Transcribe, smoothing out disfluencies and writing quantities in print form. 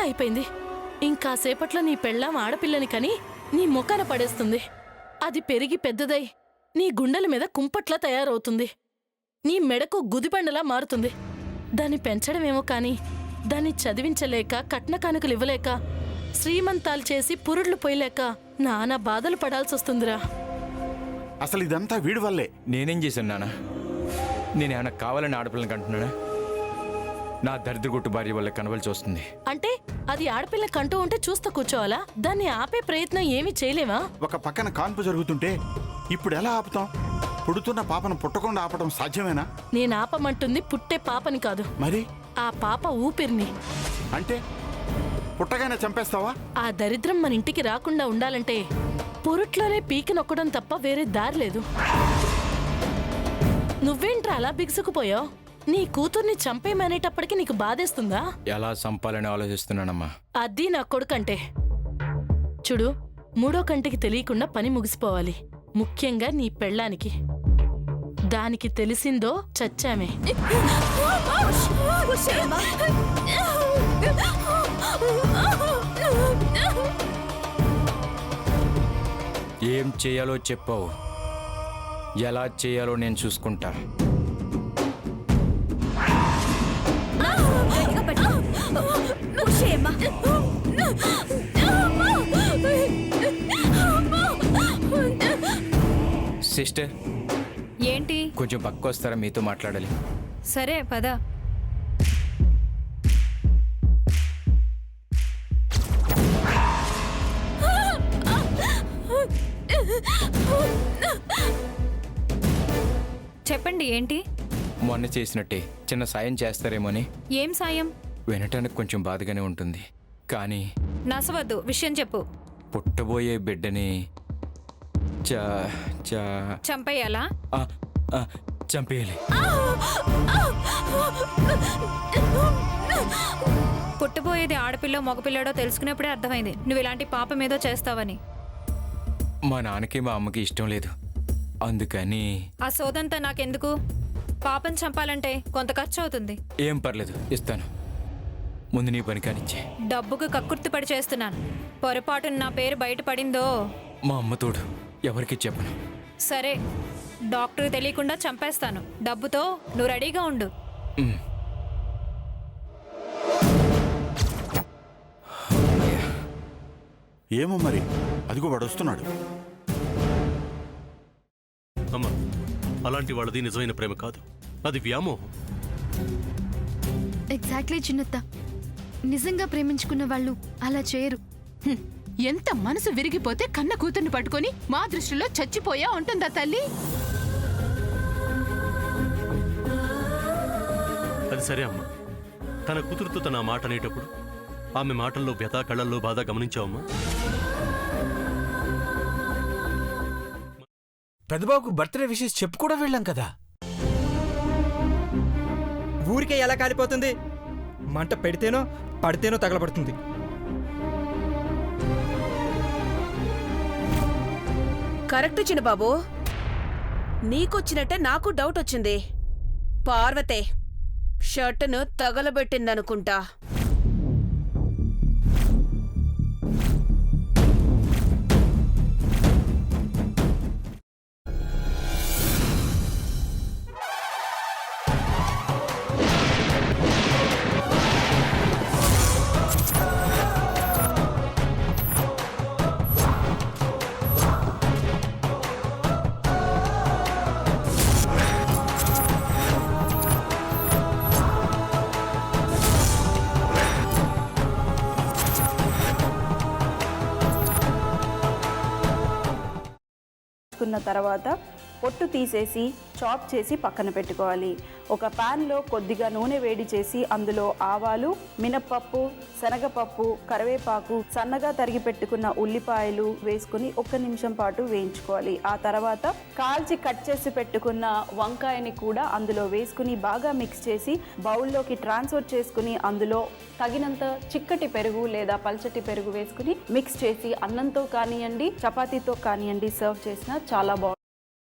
అయిపోయింది. ఇంకాసేపట్లో నీ పెళ్ళాం ఆడపిల్లని కని నీ ముఖాన పడేస్తుంది. అది పెరిగి పెద్దదై నీ గుండెల మీద కుంపట్లా తయారవుతుంది. నీ మెడకు గుదిబండలా మారుతుంది. దాన్ని పెంచడమేమో కాని దాన్ని చదివించలేక, కట్న కానుకలు ఇవ్వలేక, శ్రీమంతాలు చేసి పురుడ్లు పోయలేక నానా బాధలు పడాల్సొస్తుందిరా. అసలు ఇదంతా వీడి వల్లే. నేనేం చేశాను నాన్న? నేనేమన్నా కావాలని ఆడపిల్లని కంటున్నానా? నా దరిద్రగొట్టు భార్య వల్ల కనవలసి వస్తుంది. అంటే అది ఆడపిల్ల కంటూ ఉంటే చూస్తూ కూర్చోవాలా? దాన్ని ఆపే ప్రయత్నం ఏమీ చేయలేమా? ఒక పక్కన కాన్పు జరుగుతుంటే ఇప్పుడు ఎలా ఆపుతాం? పుడుతున్న పాపను పుట్టకుండా ఆపడం సాధ్యమేనా? నేను ఆపమంటుంది పుట్టే పాపని కాదు, మరి ఆ పాప ఊపిరిని. అంటే పుట్టగానే చంపేస్తావా? ఆ దరిద్రం మన ఇంటికి రాకుండా ఉండాలంటే పురుట్లోనే పీకి నొక్కడం తప్ప వేరే దారి లేదు. నువ్వేంట్రా అలా బిగుసుకుపోయావు? నీ కూతుర్ని చంపేమనేటప్పటికి నీకు బాధేస్తుందా? ఎలా చంపాలని ఆలోచిస్తున్నానమ్మా. అది నా కొడుకంటే. చూడు, మూడో కంటికి తెలియకుండా పని ముగిసిపోవాలి. ముఖ్యంగా నీ పెళ్ళానికి. దానికి తెలిసిందో చచ్చామే. ఏం చేయాలో చెప్పావు, ఎలా చేయాలో నేను చూసుకుంటా. సిస్టర్, ఏంటి? కొంచెం పక్క వస్తారా? మీతో మాట్లాడాలి. సరే పద. చెప్పండి, ఏంటి? మొన్న చేసినట్టే చిన్న సాయం చేస్తారేమోని. ఏం సాయం? వినటానికి కొంచెం బాధగానే ఉంటుంది, కానీ నసవద్దు, విషయం చెప్పు. పుట్టబోయే బిడ్డని చంపేయాలా? చంపేయాలి. పుట్టబోయేది ఆడపిల్లో మగపిల్లాడో తెలుసుకునేప్పుడే అర్థమైంది నువ్వు ఇలాంటి పాపం ఏదో చేస్తావని. మా నాన్నకి మా అమ్మకి ఇష్టం లేదు, అందుకని. ఆ సోదంతా నాకెందుకు? పాపం చంపాలంటే కొంత ఖర్చు అవుతుంది. ఏం పర్లేదు, ఇస్తాను. ముందు నీ పని కానిచ్చే. డబ్బుకు కక్కుర్తి పడి చేస్తున్నాను. పొరపాటున నా పేరు బయటపడిందో మా అమ్మ తోడు ఎవరికి చెప్పను. సరే, డాక్టర్ తెలియకుండా చంపేస్తాను. డబ్బుతో నువ్వు రెడీగా ఉండు. ఏమో మరి, అదిగో వాడు వస్తున్నాడు. అమ్మా, అలాంటి వాళ్ళది నిజమైన ప్రేమ కాదు, అది వ్యామోహం. ఎగ్జాక్ట్లీ చిన్నత్త. నిజంగా ప్రేమించుకున్న వాళ్ళు అలా చేయరు. ఎంత మనసు విరిగిపోతే కన్న కూతుర్ని పట్టుకొని మా దృష్టిలో చచ్చిపోయా ఉంటుందా తల్లి? అది సరే అమ్మా, తన కూతురుతో తన మాట అనేటప్పుడు ఆమె మాటల్లో వ్యథ, కళ్ళల్లో బాధ గమనించావమ్మా? పెద్దబాబుకు బర్త్డే విషెస్ చెప్పు కూడా వెళ్ళాం కదా. ఊరికే ఎలా కాలిపోతుంది? మంట పెడితేనో పడితేనో తగలబడుతుంది. కరెక్ట్ చిన్నబాబు, నీకొచ్చినట్టే నాకు డౌట్ వచ్చింది. పార్వతే షర్టును తగలబెట్టిందనుకుంటా. కున్న తర్వాత పొట్టు తీసేసి చాప్ చేసి పక్కన పెట్టుకోవాలి. ఒక ప్యాన్లో కొద్దిగా నూనె వేడి చేసి అందులో ఆవాలు, మినప్పప్పు, శనగపప్పు, కరివేపాకు, సన్నగా తరిగి పెట్టుకున్న ఉల్లిపాయలు వేసుకుని 1 నిమిషం పాటు వేయించుకోవాలి. ఆ తర్వాత కాల్చి కట్ చేసి పెట్టుకున్న వంకాయని కూడా అందులో వేసుకుని బాగా మిక్స్ చేసి బౌల్లోకి ట్రాన్స్ఫర్ చేసుకుని అందులో తగినంత చిక్కటి పెరుగు లేదా పల్చటి పెరుగు వేసుకుని మిక్స్ చేసి అన్నంతో కానివ్వండి, చపాతీతో కానివ్వండి సర్వ్ చేసినా చాలా బాగుంటుంది.